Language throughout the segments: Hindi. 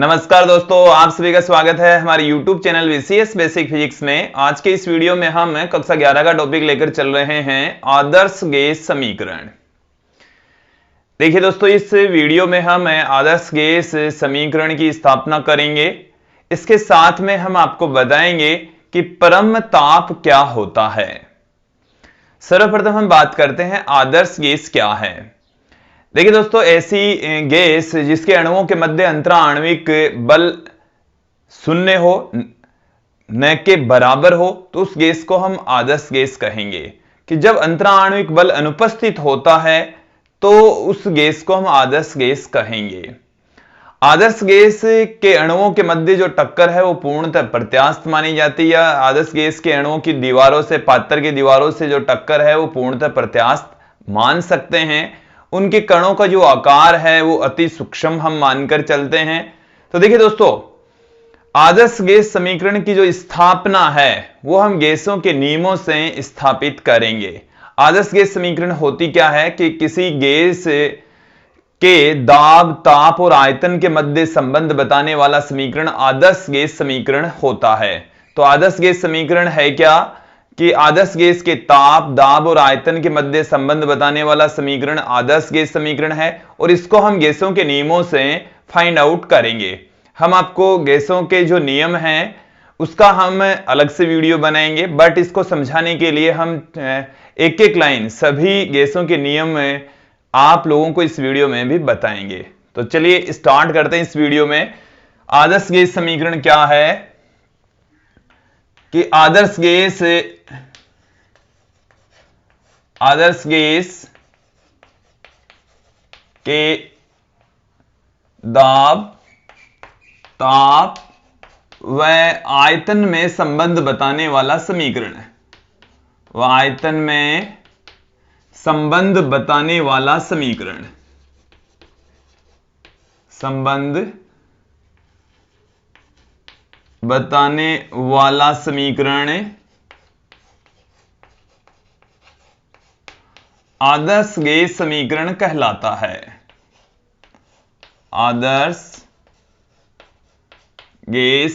नमस्कार दोस्तों, आप सभी का स्वागत है हमारे YouTube channel VCS basic physics में। आज के इस वीडियो में हम कक्षा 11 का टॉपिक लेकर चल रहे हैं आदर्श गैस समीकरण। देखिए दोस्तों, इस वीडियो में हम आदर्श गैस समीकरण की स्थापना करेंगे। इसके साथ में हम आपको बताएंगे कि परम ताप क्या होता है। सर्वप्रथम हम बात करते हैं आदर्श गैस क्या है। देखिए दोस्तों, ऐसी गैस जिसके अणुओं के मध्य अंतरा आणविक बल शून्य हो, न के बराबर हो, तो उस गैस को हम आदर्श गैस कहेंगे। कि जब अंतरा आणविक बल अनुपस्थित होता है तो उस गैस को हम आदर्श गैस कहेंगे। आदर्श गैस के अणुओं के मध्य जो टक्कर है वो पूर्णतः प्रत्यास्थ मानी जाती है। आदर्श गैस के अणुओं की दीवारों से, पात्र की दीवारों से जो टक्कर है वो पूर्णतः प्रत्यास्थ मान सकते हैं। उनके कणों का जो आकार है वो अति सूक्ष्म हम मानकर चलते हैं। तो देखिए दोस्तों, आदर्श गैस समीकरण की जो स्थापना है वो हम गैसों के नियमों से स्थापित करेंगे। आदर्श गैस समीकरण होती क्या है कि किसी गैस के दाब, ताप और आयतन के मध्य संबंध बताने वाला समीकरण आदर्श गैस समीकरण होता है। तो आदर्श गैस समीकरण है क्या कि आदर्श गैस के ताप, दाब और आयतन के मध्य संबंध बताने वाला समीकरण आदर्श गैस समीकरण है, और इसको हम गैसों के नियमों से फाइंड आउट करेंगे। हम आपको गैसों के जो नियम हैं उसका हम अलग से वीडियो बनाएंगे, बट इसको समझाने के लिए हम एक एक लाइन सभी गैसों के नियम आप लोगों को इस वीडियो में भी बताएंगे। तो चलिए स्टार्ट करते हैं इस वीडियो में। आदर्श गैस समीकरण क्या है कि आदर्श गैस के दाब, ताप व आयतन में संबंध बताने वाला समीकरण है। वह आयतन में संबंध बताने वाला समीकरण, संबंध बताने वाला समीकरण आदर्श गैस समीकरण कहलाता है। आदर्श गैस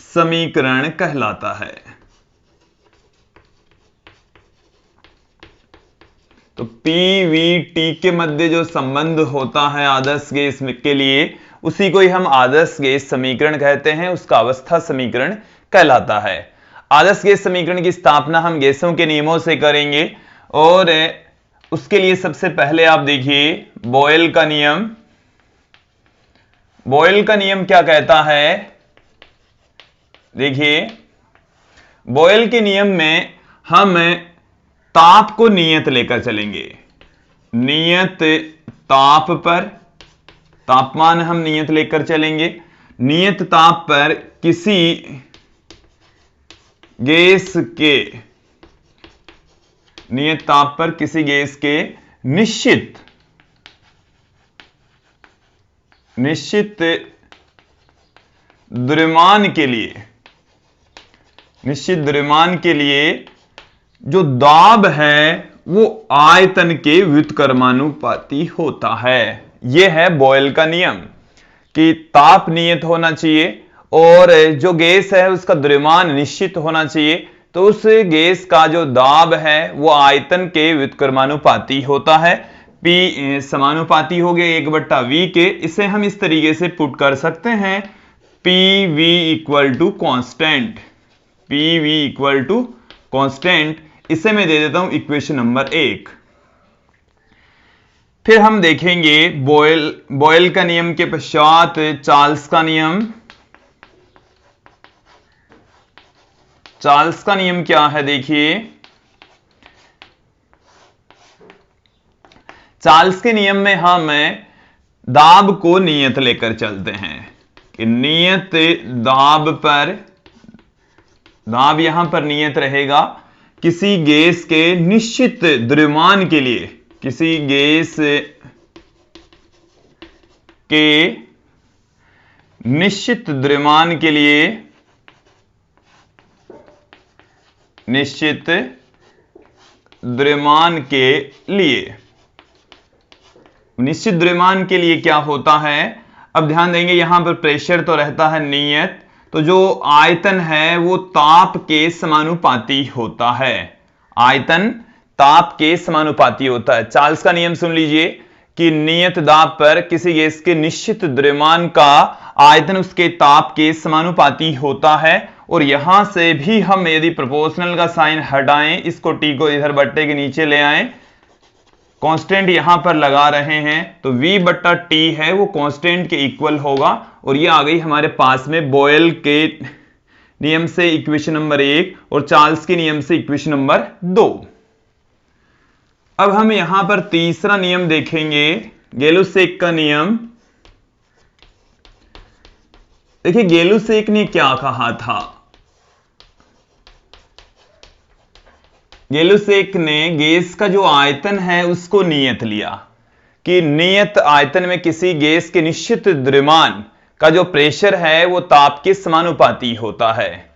समीकरण कहलाता है। तो पीवीटी के मध्य जो संबंध होता है आदर्श गैस के लिए, उसी को ही हम आदर्श गैस समीकरण कहते हैं। उसका अवस्था समीकरण कहलाता है। आदर्श गैस समीकरण की स्थापना हम गैसों के नियमों से करेंगे, और उसके लिए सबसे पहले आप देखिए बॉयल का नियम। बॉयल का नियम क्या कहता है? देखिए, बॉयल के नियम में हम ताप को नियत लेकर चलेंगे। नियत ताप पर, तापमान हम नियत लेकर चलेंगे। नियत ताप पर किसी गैस के, नियत ताप पर किसी गैस के निश्चित द्रव्यमान के लिए, निश्चित द्रव्यमान के लिए जो दाब है वो आयतन के व्युत्क्रमानुपाती होता है। यह है बॉयल का नियम कि ताप नियत होना चाहिए और जो गैस है उसका द्रव्यमान निश्चित होना चाहिए। तो उस गैस का जो दाब है वो आयतन के व्युत्क्रमानुपाती होता है। P समानुपाती हो गया 1/V के। इसे हम इस तरीके से पुट कर सकते हैं, PV equal to constant. PV equal to constant, इसे मैं दे देता हूं इक्वेशन नंबर 1। फिर हम देखेंगे बॉयल का नियम के पश्चात चार्ल्स का नियम। चार्ल्स का नियम क्या है? देखिए, चार्ल्स के नियम में हम दाब को नियत लेकर चलते हैं कि नियत दाब पर, दाब यहां पर नियत रहेगा किसी गैस के निश्चित द्रव्यमान के लिए, किसी गैस के निश्चित द्रव्यमान के लिए, निश्चित द्रव्यमान के लिए, निश्चित द्रव्यमान के लिए क्या होता है? अब ध्यान देंगे यहां पर प्रेशर तो रहता है नियत, तो जो आयतन है वो ताप के समानुपाती होता है। आयतन ताप के समानुपाती होता है। चार्ल्स का नियम सुन लीजिए कि नियत दाब पर किसी गैस के निश्चित द्रव्यमान का आयतन उसके ताप के समानुपाती होता है। और यहां से भी हम यदि प्रोपोर्शनल का साइन हटाएं, इसको टी को इधर बट्टे के नीचे ले आए, कांस्टेंट यहां पर लगा रहे हैं, तो v बट्टा टी है वो कांस्टेंट के इक्वल होगा। और ये आ गई हमारे पास में बॉयल के नियम से इक्वेशन नंबर 1 और चार्ल्स के नियम से इक्वेशन नंबर 2। अब हम यहां पर तीसरा नियम देखेंगे, गेलुसेक का नियम। देखिए गेलुसेक ने क्या कहा था। गेलुसेक ने गैस का जो आयतन है उसको नियत लिया कि नियत आयतन में किसी गैस के निश्चित द्रव्यमान का जो प्रेशर है वो ताप के समानुपाती होता है।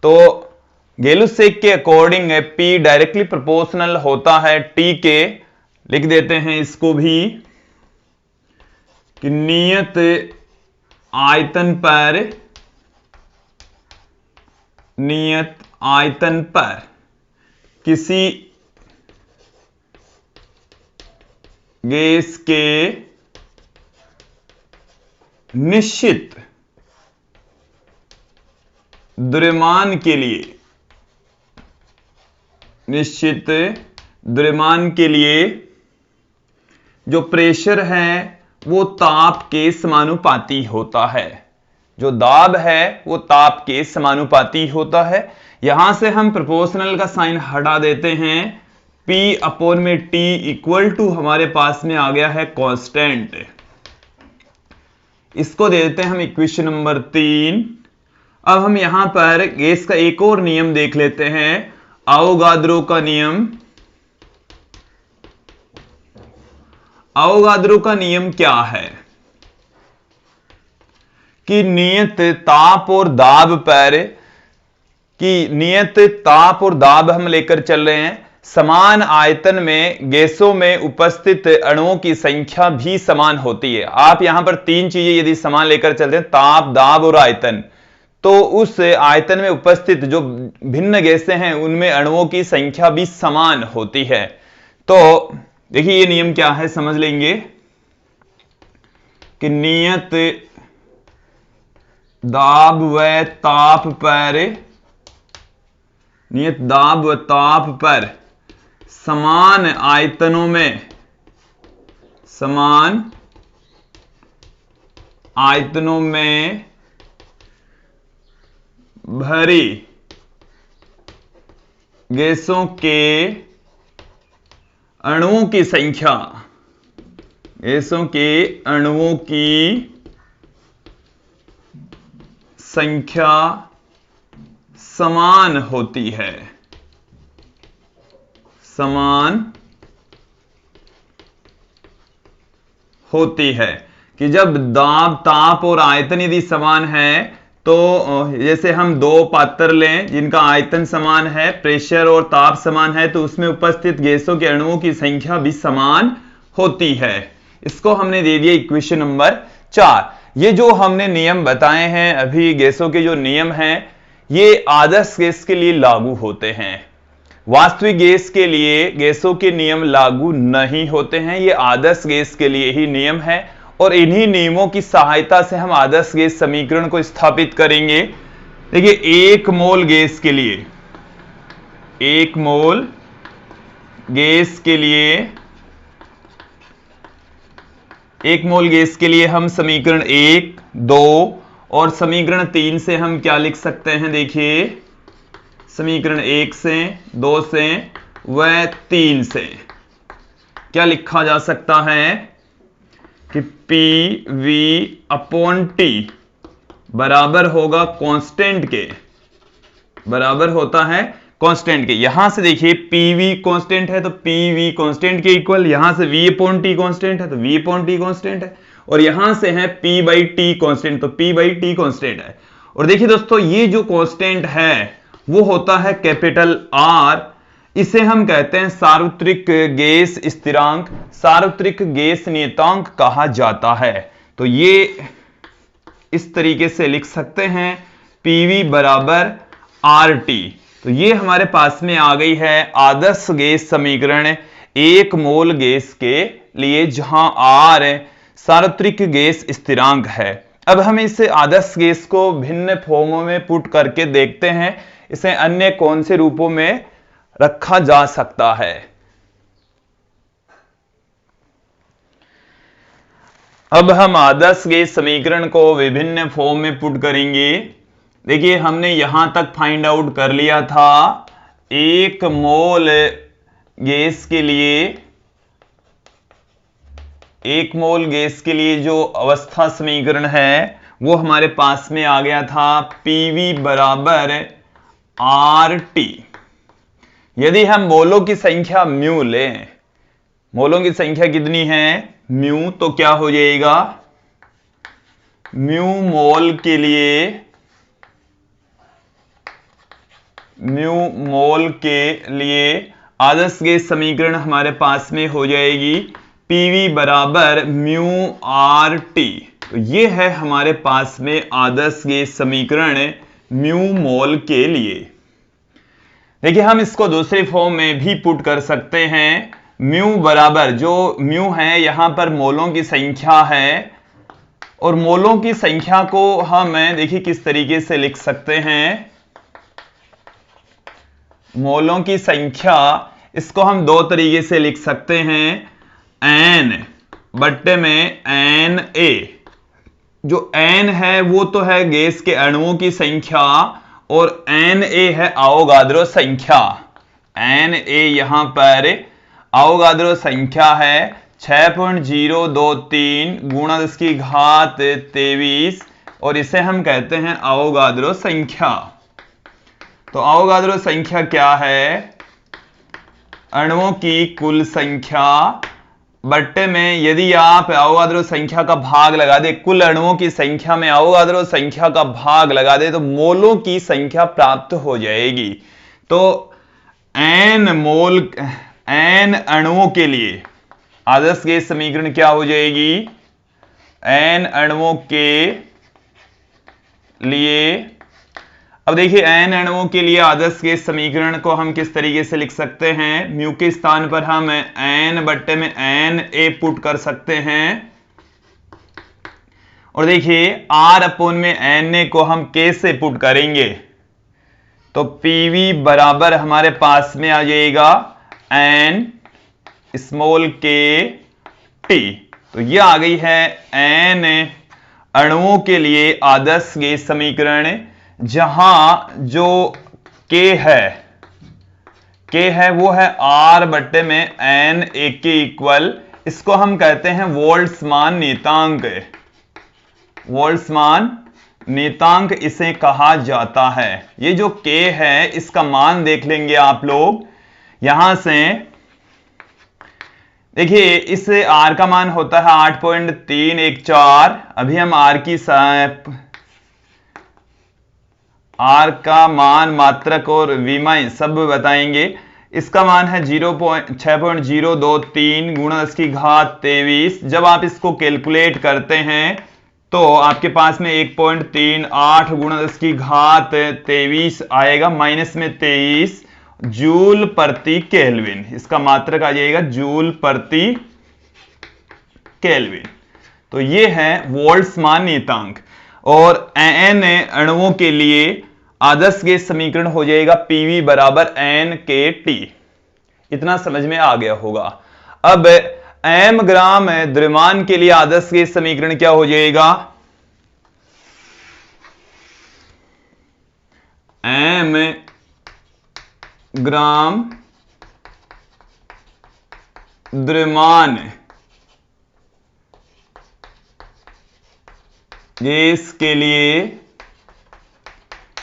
तो गेलुसेक के अकॉर्डिंग P डायरेक्टली प्रोपोर्शनल होता है T के। लिख देते हैं इसको भी कि नियत आयतन पर किसी गैस के निश्चित द्रव्यमान के लिए जो प्रेशर है वो ताप के समानुपाती होता है। जो दाब है वो ताप के समानुपाती होता है। यहां से हम प्रोपोर्शनल का साइन हटा देते हैं, P अपॉन में T इक्वल टू हमारे पास में आ गया है कांस्टेंट। इसको दे देते हैं हम इक्वेशन नंबर 3। अब हम यहां पर गैस का एक और नियम देख लेते हैं, अवोगाद्रो का नियम। अवोगाद्रो का नियम क्या है कि नियत ताप और दाब हम लेकर चल रहे हैं। समान आयतन में गैसों में उपस्थित अणुओं की संख्या भी समान होती है। आप यहां पर तीन चीजें यदि समान लेकर चलते हैं, ताप, दाब और आयतन, तो उस आयतन में उपस्थित जो भिन्न गैसें हैं उनमें अणुओं की संख्या भी समान होती है। तो देखिए ये नियम क्या है, समझ लेंगे कि नियत दाब व ताप पर समान आयतनों में भरी गैसों के अणुओं की संख्या समान होती है। कि जब दाब, ताप और आयतन यदि समान है, तो जैसे हम दो पात्र लें जिनका आयतन समान है, प्रेशर और ताप समान है, तो उसमें उपस्थित गैसों के अणुओं की संख्या भी समान होती है। इसको हमने दे दिया इक्वेशन नंबर 4। ये जो हमने नियम बताए हैं अभी, गैसों के जो नियम हैं, ये आदर्श गैस के लिए लागू होते हैं। वास्तविक गैस के लिए गैसों के नियम लागू नहीं होते हैं। ये आदर्श गैस के लिए ही नियम है और इन्हीं नियमों की सहायता से हम आदर्श गैस समीकरण को स्थापित करेंगे। देखिए एक मोल गैस के लिए हम समीकरण 1, 2 और समीकरण 3 से हम क्या लिख सकते हैं। देखिए समीकरण 1 से, 2 से व 3 से क्या लिखा जा सकता है कि PV अपॉन T बराबर होगा कांस्टेंट के, बराबर होता है कांस्टेंट के। यहां से देखिए PV कांस्टेंट है तो PV कांस्टेंट के इक्वल, यहां से V अपॉन T कांस्टेंट है तो V अपॉन T कांस्टेंट है, और यहां से है P बाई T कांस्टेंट तो P बाई T कांस्टेंट है। और देखिए दोस्तों ये जो कांस्टेंट है वो होता है कैपिटल R। इसे हम कहते हैं सार्वत्रिक गैस स्थिरांक, सार्वत्रिक गैस नियतांक कहा जाता है। तो ये इस तरीके से लिख सकते हैं PV बराबर RT। तो ये हमारे पास में आ गई है आदर्श गैस समीकरण 1 मोल गैस के लिए, जहां R सार्वत्रिक गैस स्थिरांक है। अब हम इस आदर्श गैस को भिन्न फॉर्मों में पुट करके देखते हैं इसे अन्य कौन से रूपों में रखा जा सकता है। अब हम आदर्श गैस समीकरण को विभिन्न फॉर्म में पुट करेंगे। देखिए हमने यहां तक फाइंड आउट कर लिया था 1 मोल गैस के लिए, 1 मोल गैस के लिए जो अवस्था समीकरण है वो हमारे पास में आ गया था PV बराबर RT। यदि हम मोलों की संख्या म्यू लें, मोलों की संख्या कितनी है म्यू, तो क्या हो जाएगा म्यू मोल के लिए, म्यू मोल के लिए आदर्श गैस समीकरण हमारे पास में हो जाएगी PV बराबर म्यू RT। तो ये है हमारे पास में आदर्श गैस समीकरण म्यू मोल के लिए। देखिए हम इसको दूसरे फॉर्म में भी पुट कर सकते हैं। म्यू बराबर, जो म्यू है यहां पर मोलों की संख्या है, और मोलों की संख्या को हम देखिए किस तरीके से लिख सकते हैं। मोलों की संख्या इसको हम दो तरीके से लिख सकते हैं, N बट्टे में Na। जो N है वो तो है गैस के अणुओं की संख्या, और Na है अवोगाद्रो संख्या। Na यहां पर अवोगाद्रो संख्या है 6.023 गुणा 10⁻23, और इसे हम कहते हैं अवोगाद्रो संख्या। तो अवोगाद्रो संख्या क्या है, अणुओं की कुल संख्या बट्टे में, यदि आप अवोगाद्रो संख्या का भाग लगा दे, कुल अणुओं की संख्या में अवोगाद्रो संख्या का भाग लगा दे तो मोलों की संख्या प्राप्त हो जाएगी। तो n अणुओं के लिए आदर्श गैस समीकरण क्या हो जाएगी, n अणुओं के लिए। अब देखिए n अणुओं के लिए आदर्श गैस समीकरण को हम किस तरीके से लिख सकते हैं। म्यू के स्थान पर हम n बट्टे में Na पुट कर सकते हैं, और देखिए R अपॉन में Na को हम K से पुट करेंगे तो PV बराबर हमारे पास में आ जाएगा N स्मॉल k T। तो ये आ गई है n अणुओं के लिए आदर्श गैस समीकरण, जहां जो k है वो है R बट्टे में N A के इक्वल। इसको हम कहते हैं बोल्ट्जमान नियतांक, बोल्ट्जमान नियतांक इसे कहा जाता है। ये जो k है इसका मान देख लेंगे आप लोग यहां से। देखिए इस R का मान होता है 8.314। अभी हम R का मान, मात्रक और विमय सब बताएंगे। इसका मान है 6.023 गुणा 10⁻23। जब आप इसको कैलकुलेट करते हैं तो आपके पास में 1.38 गुणा 10⁻23 आएगा, माइनस में 23 जूल प्रति केल्विन। इसका मात्रक आ जाएगा जूल प्रति केल्विन। तो ये है बोल्ट्जमान नियतांक। और n अणुओं के लिए आदर्श गैस समीकरण हो जाएगा PV बराबर NKT। इतना समझ में आ गया होगा। अब m ग्राम द्रव्यमान के लिए आदर्श गैस समीकरण क्या हो जाएगा, m ग्राम द्रव्यमान गैस के लिए।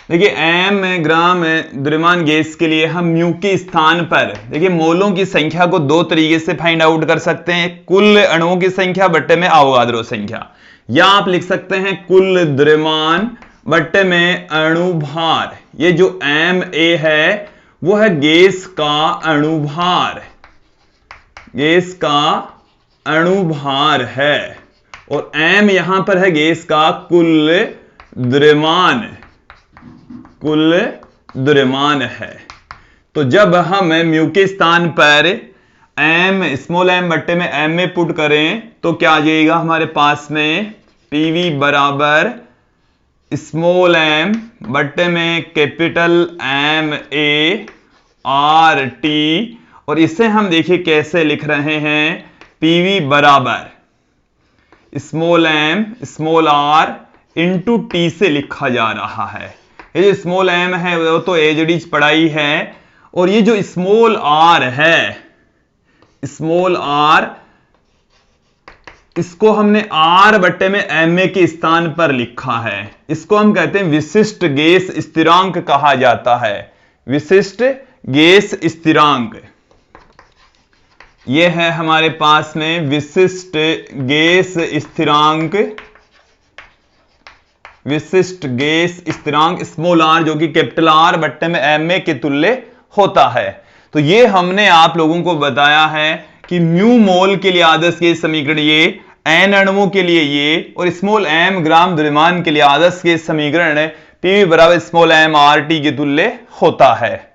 देखिए m ग्राम द्रव्यमान गैस के लिए हम म्यू के स्थान पर देखिए मोलों की संख्या को दो तरीके से फाइंड आउट कर सकते हैं, कुल अणुओं की संख्या बट्टे में अवोगाद्रो संख्या, या आप लिख सकते हैं कुल द्रव्यमान बट्टे में अणु भार। ये जो Ma है वो है गैस का अणु भार, गैस का अणु भार है। और m यहां पर है गैस का कुल द्रव्यमान है। तो जब हम म्यू के स्थान पर m स्मॉल m बट्टे में m में पुट करें तो क्या आ जाएगा हमारे पास में पीवी बराबर स्मॉल m बट्टे में capital M A R T, और इसे हम देखिए कैसे लिख रहे हैं, पीवी बराबर small m small r into T से लिखा जा रहा है। ये जो स्मॉल m है वो तो एजडीज पढ़ाई है, और ये जो स्मॉल r है, स्मॉल r इसको हमने r बट्टे में ma के स्थान पर लिखा है। इसको हम कहते हैं विशिष्ट गैस स्थिरांक कहा जाता है, विशिष्ट गैस स्थिरांक। यह है हमारे पास में विशिष्ट गैस स्थिरांक, विशिष्ट गैस स्थिरांक स्मॉल r जो कि कैपिटल R बट्टे में ma के तुल्य होता है। तो ये हमने आप लोगों को बताया है कि म्यू मोल के लिए आदर्श गैस समीकरण ये, n अणुओं के लिए ये, और स्मॉल m ग्राम द्रव्यमान के लिए आदर्श गैस समीकरण पीवी बराबर स्मॉल m RT के तुल्य होता है।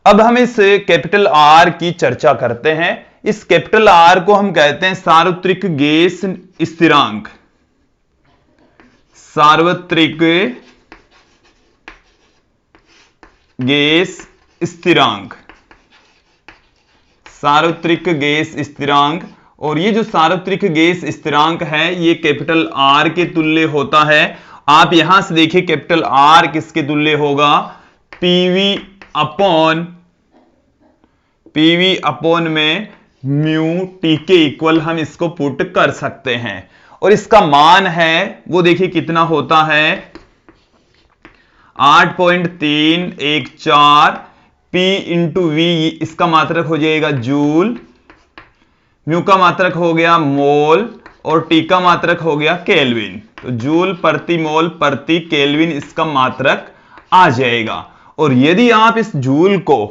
अब हम इस कैपिटल R की चर्चा करते हैं। इस कैपिटल R को हम कहते हैं सार्वत्रिक गैस स्थिरांक, सार्वत्रिक गैस स्थिरांक, सार्वत्रिक गैस स्थिरांक। और ये जो सार्वत्रिक गैस स्थिरांक है ये कैपिटल R के तुल्य होता है। आप यहां से देखिए कैपिटल R किसके तुल्य होगा, पीवी अपॉन में म्यू टी के इक्वल हम इसको पुट कर सकते हैं। और इसका मान है वो देखिए कितना होता है, 8.314 P इंटू वी, इसका मात्रक हो जाएगा जूल, म्यू का मात्रक हो गया मोल, और टी का मात्रक हो गया केल्विन। तो जूल प्रति मोल प्रति केल्विन इसका मात्रक आ जाएगा। और यदि आप इस जूल को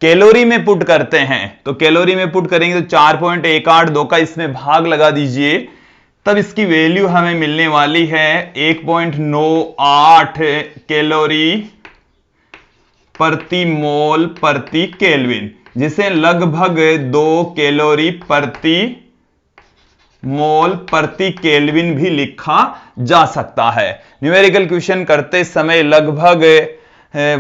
कैलोरी में पुट करते हैं तो कैलोरी में पुट करेंगे तो 4.182 का इसमें भाग लगा दीजिए, तब इसकी वैल्यू हमें मिलने वाली है 1.98 कैलोरी प्रति मोल प्रति केल्विन, जिसे लगभग 2 कैलोरी प्रति मोल प्रति केल्विन भी लिखा जा सकता है। न्यूमेरिकल क्वेश्चन करते समय लगभग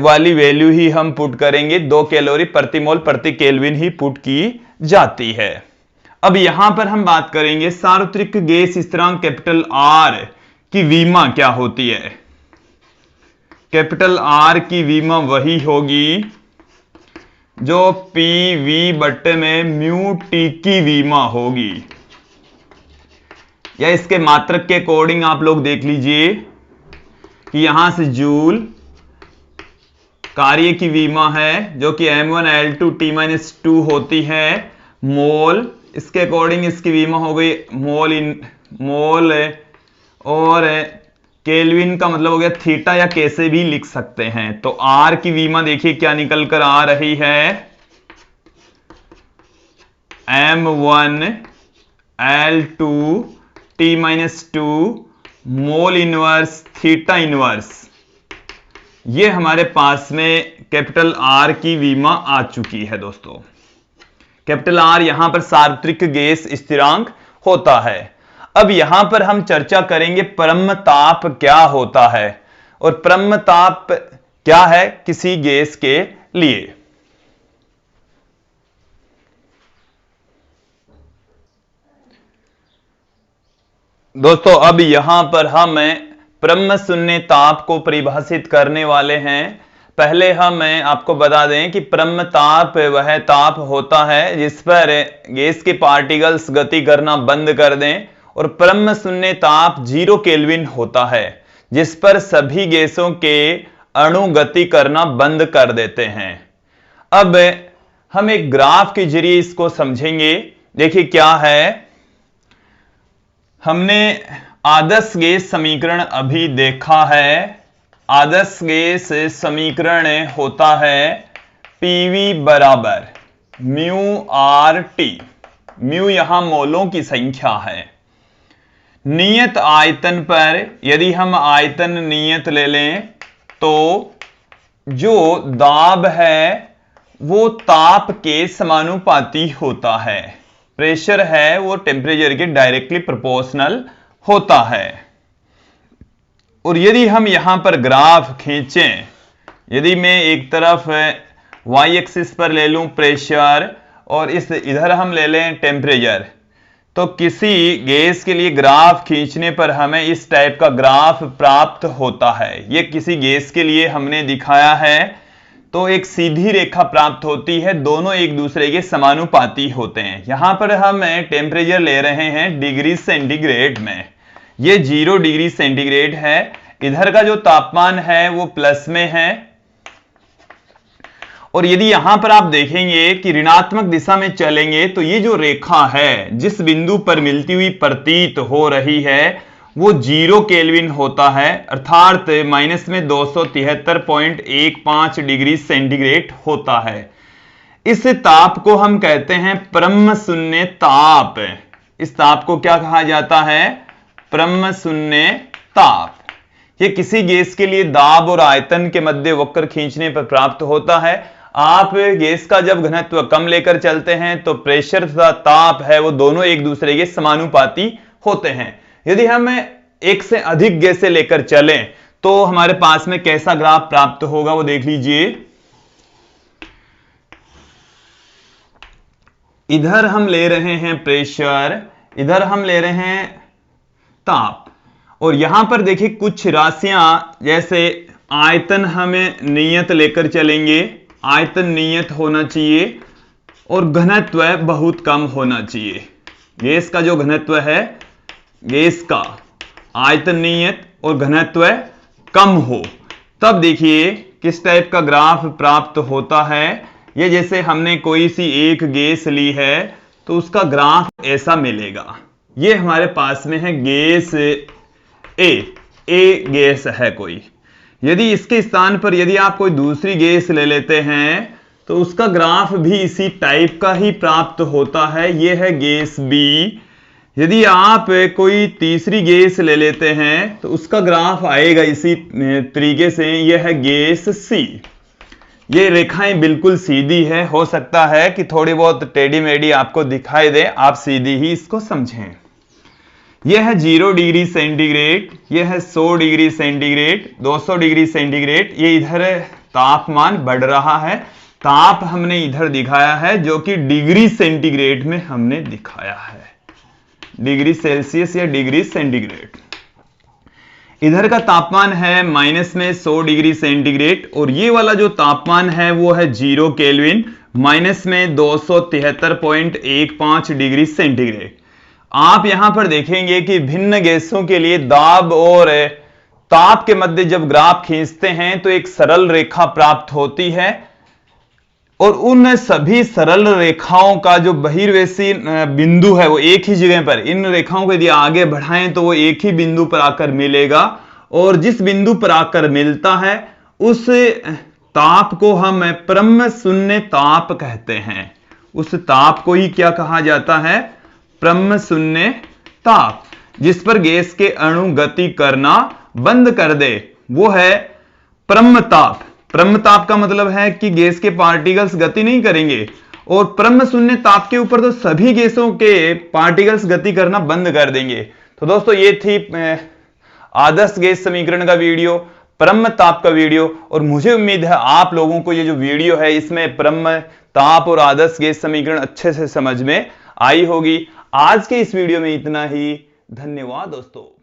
वाली वैल्यू ही हम पुट करेंगे, 2 कैलोरी प्रति मोल प्रति केल्विन ही पुट की जाती है। अब यहां पर हम बात करेंगे सार्वत्रिक गैस स्थिरांक कैपिटल R की विमा क्या होती है। कैपिटल R की विमा वही होगी जो पीवी बट्टे में म्यू टी की विमा होगी, या इसके मात्रक के अकॉर्डिंग आप लोग देख लीजिए कि यहां से जूल कार्य की विमा है जो कि m1L2T-2 होती है, मोल इसके अकॉर्डिंग इसकी विमा हो गई मोल, और केल्विन का मतलब हो गया थीटा, या कैसे भी लिख सकते हैं। तो R की विमा देखिए क्या निकल कर आ रही है, m1L2T-2 mole inverse theta inverse. ये हमारे पास में कैपिटल R की विमा आ चुकी है दोस्तों। कैपिटल R यहां पर सार्वत्रिक गैस स्थिरांक होता है। अब यहां पर हम चर्चा करेंगे परम ताप क्या होता है, और परम ताप क्या है किसी गैस के लिए। दोस्तों अब यहां पर हम परम शून्य ताप को परिभाषित करने वाले हैं। पहले हम आपको बता दें कि परम ताप वह ताप होता है जिस पर गैस के पार्टिकल्स गति करना बंद कर दें, और परम शून्य ताप 0 केल्विन होता है जिस पर सभी गैसों के अणु गति करना बंद कर देते हैं। अब हम एक ग्राफ के जरिए इसको समझेंगे। देखिए क्या है, हमने आदर्श गैस समीकरण अभी देखा है। आदर्श गैस समीकरण होता है पीवी बराबर म्यू आर टी। म्यू यहां मोलों की संख्या है, नियत आयतन पर यदि हम आयतन नियत ले लें तो जो दाब है वो ताप के समानुपाती होता है। प्रेशर है वो टेम्परेचर के डायरेक्टली प्रोपोर्शनल होता है। और यदि हम यहां पर ग्राफ खींचें, यदि मैं एक तरफ वाई एक्सिस पर ले लूं प्रेशर और इधर हम ले लें टेम्परेचर, तो किसी गैस के लिए ग्राफ खींचने पर हमें इस टाइप का ग्राफ प्राप्त होता है। ये किसी गैस के लिए हमने दिखाया है, तो एक सीधी रेखा प्राप्त होती है, दोनों एक दूसरे के समानुपाती होते हैं। यहां पर हम टेम्परेचर ले रहे हैं डिग्री सेंटीग्रेड में, ये 0 डिग्री सेंटीग्रेड है। इधर का जो तापमान है वो प्लस में है। और यदि यहां पर आप देखेंगे कि ऋणात्मक दिशा में चलेंगे तो ये जो रेखा है जिस बिंदु पर मिलती हुई प्रतीत हो रही है वो 0 केल्विन होता है, अर्थात माइनस में 273.15 डिग्री सेंटीग्रेड होता है। इस ताप को हम कहते हैं परम शून्य ताप। इस ताप को क्या कहा जाता है? परम शून्य ताप। ये किसी गैस के लिए दाब और आयतन के मध्य वक्र खींचने पर प्राप्त होता है। आप गैस का जब घनत्व कम लेकर चलते हैं तो प्रेशर तथा ताप है वो दोनों एक दूसरे के समानुपाती होते हैं। यदि हम एक से अधिक गैसें लेकर चलें तो हमारे पास में कैसा ग्राफ प्राप्त होगा वो देख लीजिए। इधर हम ले रहे हैं प्रेशर, इधर हम ले रहे हैं ताप, और यहां पर देखिए कुछ राशियां जैसे आयतन हमें नियत लेकर चलेंगे, आयतन नियत होना चाहिए और घनत्व बहुत कम होना चाहिए। गैस का जो घनत्व है, गैस का आयतन नियत और घनत्व कम हो, तब देखिए किस टाइप का ग्राफ प्राप्त होता है। ये जैसे हमने कोई सी एक गैस ली है तो उसका ग्राफ ऐसा मिलेगा। ये हमारे पास में है गैस ए गैस है कोई। यदि इसके स्थान पर यदि आप कोई दूसरी गैस ले लेते हैं तो उसका ग्राफ भी इसी टाइप का ही प्राप्त होता है। यह है गैस बी। यदि आप कोई तीसरी गैस ले लेते हैं तो उसका ग्राफ आएगा इसी तरीके से। यह है गैस सी। ये रेखाएं बिल्कुल सीधी है, हो सकता है कि थोड़ी बहुत टेढ़ी मेढ़ी आपको दिखाई दे, आप सीधी ही इसको समझें। यह है 0 डिग्री सेंटीग्रेड, यह है 100 डिग्री सेंटीग्रेड, 200 डिग्री सेंटीग्रेड। ये इधर तापमान बढ़ रहा है, ताप हमने इधर दिखाया है जो कि डिग्री सेंटीग्रेड में हमने दिखाया है, डिग्री सेल्सियस या डिग्री सेंटीग्रेड। इधर का तापमान है माइनस में 100 डिग्री सेंटीग्रेड और ये वाला जो तापमान है वो है 0 केल्विन, माइनस में 273.15 डिग्री सेंटीग्रेड। आप यहां पर देखेंगे कि भिन्न गैसों के लिए दाब और ताप के मध्य जब ग्राफ खींचते हैं तो एक सरल रेखा प्राप्त होती है और उन सभी सरल रेखाओं का जो बहिर्वेशी बिंदु है वो एक ही जगह पर, इन रेखाओं को यदि आगे बढ़ाएं तो वो एक ही बिंदु पर आकर मिलेगा और जिस बिंदु पर आकर मिलता है उस ताप को हम परम शून्य ताप कहते हैं। उस ताप को ही क्या कहा जाता है? परम शून्य ताप। जिस पर गैस के अणु गति करना बंद कर दे वो है परम ताप। परम ताप का मतलब है कि गैस के पार्टिकल्स गति नहीं करेंगे और परम शून्य ताप के ऊपर तो सभी गैसों के पार्टिकल्स गति करना बंद कर देंगे। तो दोस्तों ये थी आदर्श गैस समीकरण का वीडियो, परम ताप का वीडियो, और मुझे उम्मीद है आप लोगों को ये जो वीडियो है इसमें परम ताप और आदर्श गैस समीकरण अच्छे से समझ में आई होगी। आज के इस वीडियो में इतना ही। धन्यवाद दोस्तों।